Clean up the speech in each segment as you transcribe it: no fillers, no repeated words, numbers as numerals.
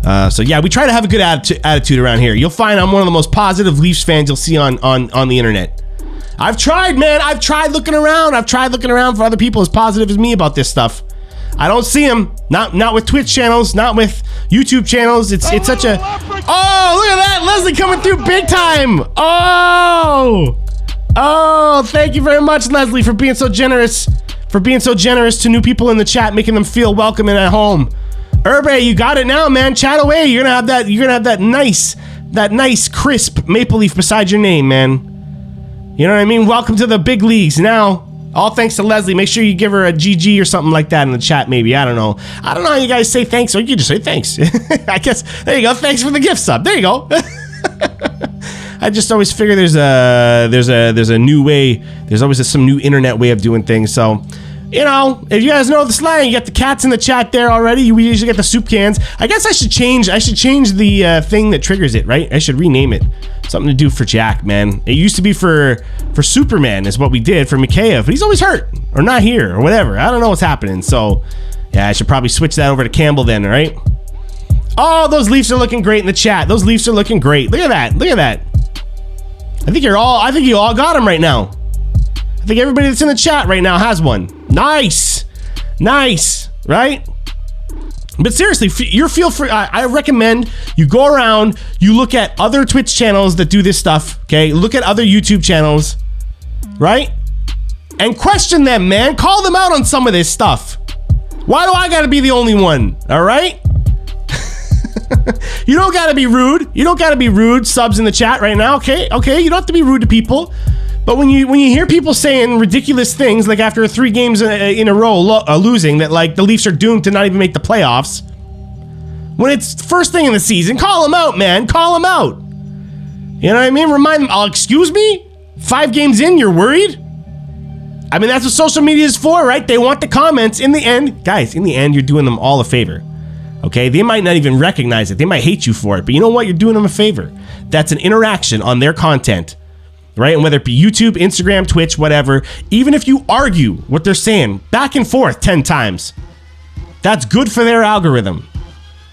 So yeah, we try to have a good attitude around here. You'll find I'm one of the most positive Leafs fans you'll see on the internet. I've tried, man. I've tried looking around. I've tried looking around for other people as positive as me about this stuff. I don't see them. Not with Twitch channels. Not with YouTube channels. It's such a... Oh, look at that. Leslie coming through big time. Oh, thank you very much, Leslie, for being so generous. For being so generous to new people in the chat, making them feel welcome and at home. Urbe, you got it now, man. Chat away. You're gonna have that nice, crisp maple leaf beside your name, man. You know what I mean? Welcome to the big leagues. Now, all thanks to Leslie. Make sure you give her a GG or something like that in the chat, maybe. I don't know how you guys say thanks, or you can just say thanks. I guess, there you go. Thanks for the gift sub. There you go. I just always figure there's a new way. There's always some new internet way of doing things. So, you know, if you guys know the slang, you got the cats in the chat there already. We usually get the soup cans. I guess I should change the thing that triggers it, right? I should rename it. Something to do for Jack, man. It used to be for Superman is what we did for Mikheyev, but he's always hurt or not here or whatever. I don't know what's happening. So, yeah, I should probably switch that over to Campbell then, all right? Oh, those Leafs are looking great in the chat. Those Leafs are looking great. Look at that. Look at that. I think you all got them right now. I think everybody that's in the chat right now has one. Nice, right? But seriously, feel free. I recommend you go around, you look at other Twitch channels that do this stuff, okay? Look at other YouTube channels, right? And question them, man. Call them out on some of this stuff. Why do I gotta be the only one, all right? You don't gotta be rude. You don't gotta be rude, subs in the chat right now, okay? Okay, you don't have to be rude to people. But when you hear people saying ridiculous things, like after 3 games in a row losing, that like the Leafs are doomed to not even make the playoffs, when it's first thing in the season, call them out, man. Call them out. You know what I mean? Remind them, oh, excuse me? 5 games in, you're worried? I mean, that's what social media is for, right? They want the comments. In the end, guys, in the end, you're doing them all a favor. Okay? They might not even recognize it. They might hate you for it. But you know what? You're doing them a favor. That's an interaction on their content. Right? And whether it be YouTube, Instagram, Twitch, whatever, even if you argue what they're saying back and forth 10 times, that's good for their algorithm.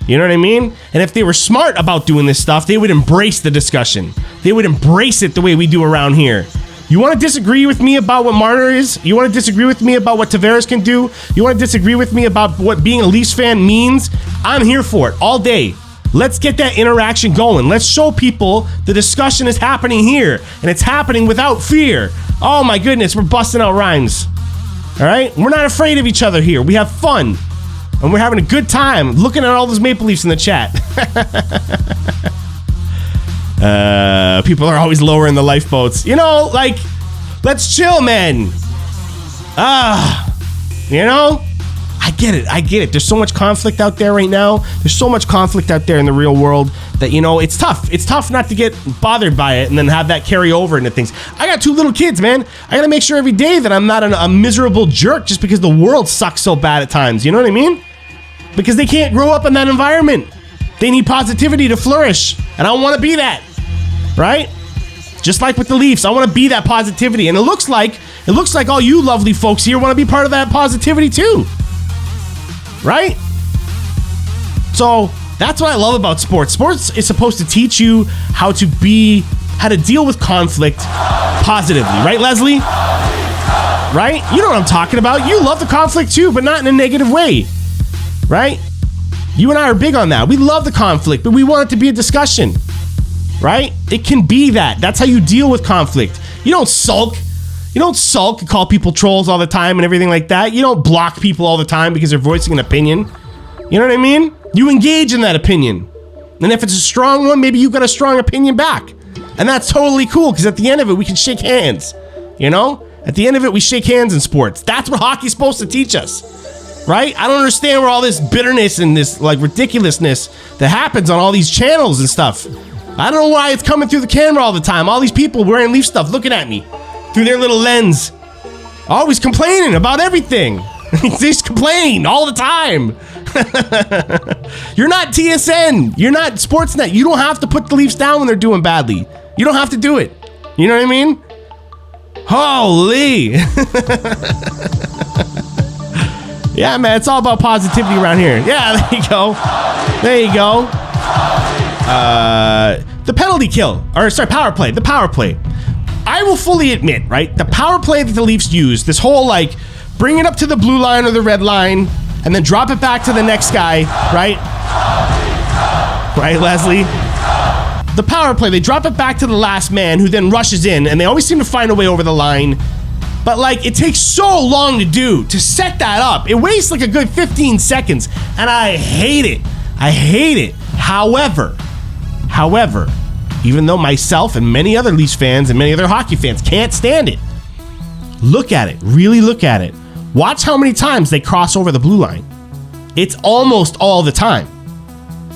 You know what I mean? And if they were smart about doing this stuff, they would embrace the discussion. They would embrace it the way we do around here. You want to disagree with me about what Marner is? You want to disagree with me about what Tavares can do? You want to disagree with me about what being a Leafs fan means? I'm here for it all day. Let's get that interaction going. Let's show people the discussion is happening here, and it's happening without fear. Oh my goodness, we're busting out rhymes. All right? We're not afraid of each other here. We have fun, and we're having a good time looking at all those Maple Leafs in the chat. People are always lowering the lifeboats. You know, like, let's chill, man. You know? I get it. There's so much conflict out there right now. There's so much conflict out there in the real world that, you know, it's tough. It's tough not to get bothered by it and then have that carry over into things. I got 2 little kids, man. I gotta make sure every day that I'm not a miserable jerk just because the world sucks so bad at times. You know what I mean? Because they can't grow up in that environment. They need positivity to flourish. And I want to be that. Right? Just like with the Leafs, I want to be that positivity. And it looks like all you lovely folks here want to be part of that positivity too. Right? So that's what I love about sports. Sports is supposed to teach you how to deal with conflict positively. Right, Leslie? Right? You know what I'm talking about. You love the conflict too, but not in a negative way. Right? You and I are big on that. We love the conflict, but we want it to be a discussion. Right? It can be that. That's how you deal with conflict. You don't sulk. You don't sulk and call people trolls all the time and everything like that. You don't block people all the time because they're voicing an opinion. You know what I mean? You engage in that opinion. And if it's a strong one, maybe you've got a strong opinion back. And that's totally cool because at the end of it, we can shake hands. You know? At the end of it, we shake hands in sports. That's what hockey's supposed to teach us. Right? I don't understand where all this bitterness and this like ridiculousness that happens on all these channels and stuff. I don't know why it's coming through the camera all the time. All these people wearing Leaf stuff looking at me through their little lens. Always complaining about everything. They just complain all the time. You're not TSN. You're not Sportsnet. You don't have to put the Leafs down when they're doing badly. You don't have to do it. You know what I mean? Holy. Yeah, man, it's all about positivity around here. Yeah, there you go. There you go. The penalty kill, or sorry, power play. The power play. I will fully admit, right? The power play that the Leafs use, this whole like, bring it up to the blue line or the red line, and then drop it back to the next guy, right? Right, Leslie? The power play, they drop it back to the last man who then rushes in, and they always seem to find a way over the line. But like, it takes so long to do, to set that up. It wastes like a good 15 seconds, and I hate it. I hate it. However, even though myself and many other Leafs fans and many other hockey fans can't stand it, look at it, really look at it. Watch how many times they cross over the blue line. It's almost all the time.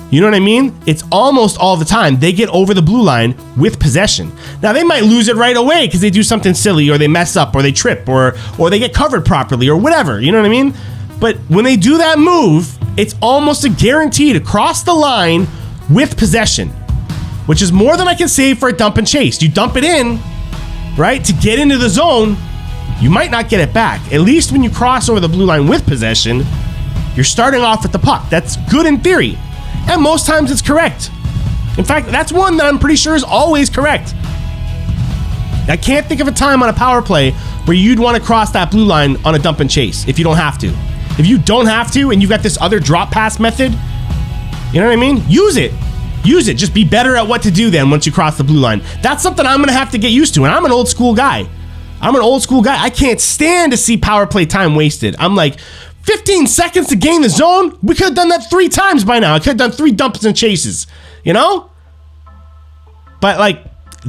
You know what I mean? It's almost all the time they get over the blue line with possession. Now, they might lose it right away because they do something silly, or they mess up, or they trip, or they get covered properly, or whatever. You know what I mean? But when they do that move, it's almost a guarantee to cross the line with possession, which is more than I can say for a dump and chase. You dump it in, right, to get into the zone, you might not get it back. At least when you cross over the blue line with possession, you're starting off with the puck. That's good in theory. And most times it's correct. In fact, that's one that I'm pretty sure is always correct. I can't think of a time on a power play where you'd want to cross that blue line on a dump and chase if you don't have to. If you don't have to and you've got this other drop pass method, you know what I mean? Use it. Use it. Just be better at what to do then once you cross the blue line. That's something I'm going to have to get used to. And I'm an old school guy. I can't stand to see power play time wasted. I'm like, 15 seconds to gain the zone? We could have done that 3 times by now. I could have done 3 dumps and chases, you know? But like,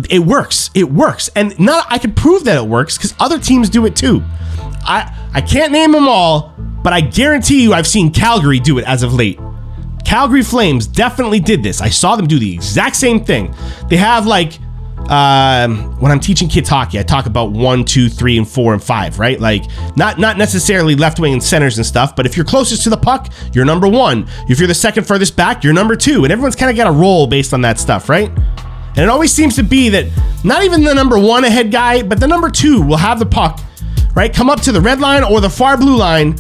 it works. It works. And I can prove that it works because other teams do it too. I can't name them all, but I guarantee you I've seen Calgary do it as of late. Calgary Flames definitely did this. I saw them do the exact same thing. They have like, when I'm teaching kids hockey, I talk about 1, 2, 3, and 4, and 5, right? Like, not necessarily left wing and centers and stuff, but if you're closest to the puck, you're number 1. If you're the second furthest back, you're number 2. And everyone's kind of got a role based on that stuff, right? And it always seems to be that not even the number 1 ahead guy, but the number 2 will have the puck, right? Come up to the red line or the far blue line,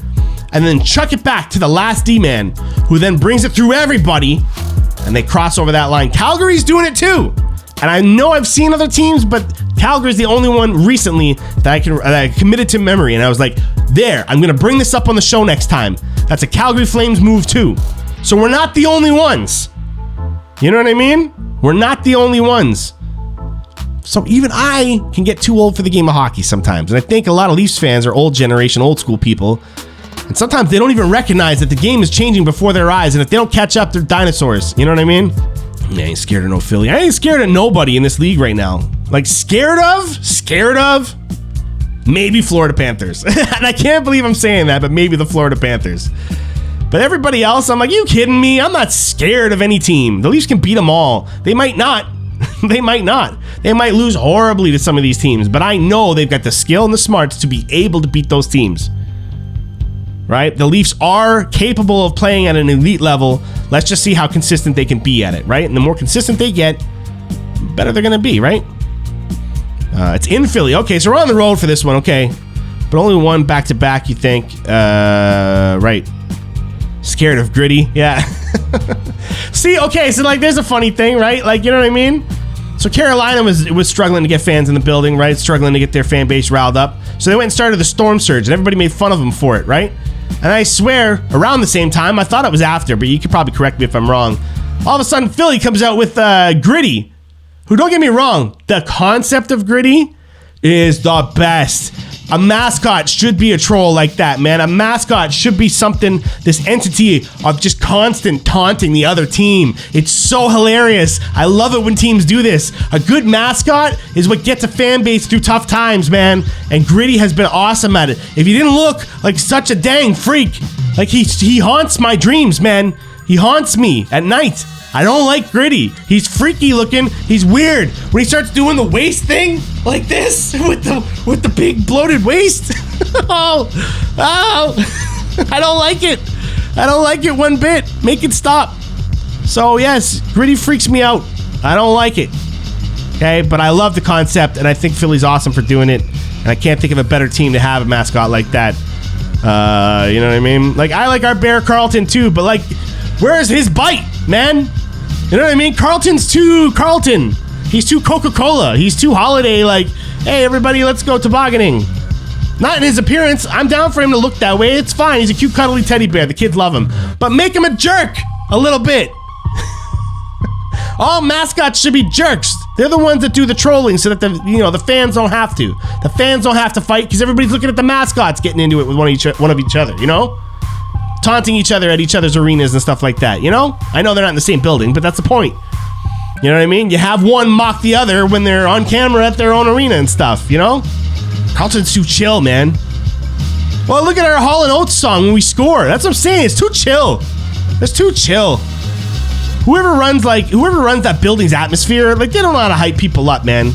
and then chuck it back to the last D-man, who then brings it through everybody, and they cross over that line. Calgary's doing it too. And I know I've seen other teams, but Calgary's the only one recently that I committed to memory. And I was like, I'm going to bring this up on the show next time. That's a Calgary Flames move too. So we're not the only ones. You know what I mean? We're not the only ones. So even I can get too old for the game of hockey sometimes. And I think a lot of Leafs fans are old generation, old school people. And sometimes they don't even recognize that the game is changing before their eyes. And if they don't catch up, they're dinosaurs. You know what I mean? I ain't scared of no Philly. I ain't scared of nobody in this league right now. Like, scared of? Maybe Florida Panthers. And I can't believe I'm saying that, but maybe the Florida Panthers. But everybody else, I'm like, you kidding me? I'm not scared of any team. The Leafs can beat them all. They might not. They might not. They might lose horribly to some of these teams, but I know they've got the skill and the smarts to be able to beat those teams. Right? The Leafs are capable of playing at an elite level. Let's just see how consistent they can be at it, right? And the more consistent they get, the better they're going to be, right? It's in Philly. Okay, so we're on the road for this one, okay. But only one back-to-back, you think. Right. Scared of Gritty, yeah. See, okay, so like there's a funny thing, right? Like, you know what I mean? So Carolina was struggling to get fans in the building, right? Struggling to get their fan base riled up. So they went and started the Storm Surge, and everybody made fun of them for it, right? And I swear, around the same time, I thought it was after, but you could probably correct me if I'm wrong. All of a sudden, Philly comes out with Gritty, who, don't get me wrong, the concept of Gritty is the best. A mascot should be a troll like that, man. A mascot should be something, this entity of just constant taunting the other team. It's so hilarious. I love it when teams do this. A good mascot is what gets a fan base through tough times, man. And Gritty has been awesome at it. If he didn't look like such a dang freak, like he haunts my dreams, man. He haunts me at night. I don't like Gritty. He's freaky looking. He's weird. When he starts doing the waist thing like this with the big bloated waist. oh, I don't like it. I don't like it one bit. Make it stop. So yes, Gritty freaks me out. I don't like it. Okay, but I love the concept, and I think Philly's awesome for doing it. And I can't think of a better team to have a mascot like that. You know what I mean? Like, I like our Bear Carlton too, but like, where's his bite, man? You know what I mean? Carlton's too Carlton. He's too Coca-Cola. He's too holiday, like, hey, everybody, let's go tobogganing. Not in his appearance. I'm down for him to look that way. It's fine. He's a cute, cuddly teddy bear. The kids love him. But make him a jerk a little bit. All mascots should be jerks. They're the ones that do the trolling so that the fans don't have to. The fans don't have to fight because everybody's looking at the mascots getting into it with one of each other, you know? Taunting each other at each other's arenas and stuff like that, you know? I know they're not in the same building, but that's the point. You know what I mean? You have one mock the other when they're on camera at their own arena and stuff, you know? Carlton's too chill, man. Well, look at our Hall & Oates song when we score. That's what I'm saying. It's too chill. It's too chill. Whoever runs that building's atmosphere, like, they don't know how to hype people up, man.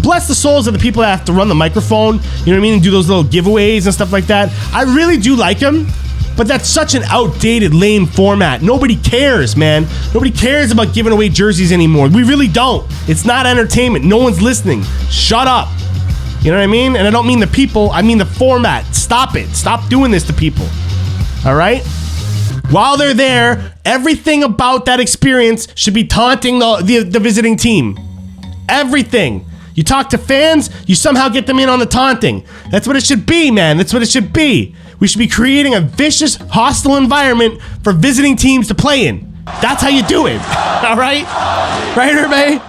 Bless the souls of the people that have to run the microphone, you know what I mean, and do those little giveaways and stuff like that. I really do like them, but that's such an outdated, lame format. Nobody cares, man. Nobody cares about giving away jerseys anymore. We really don't. It's not entertainment. No one's listening. Shut up. You know what I mean? And I don't mean the people, I mean the format. Stop it. Stop doing this to people. All right? While they're there, everything about that experience should be taunting the visiting team. Everything. You talk to fans, you somehow get them in on the taunting. That's what it should be, man. That's what it should be. We should be creating a vicious, hostile environment for visiting teams to play in. That's how you do it. All right? Right, everybody?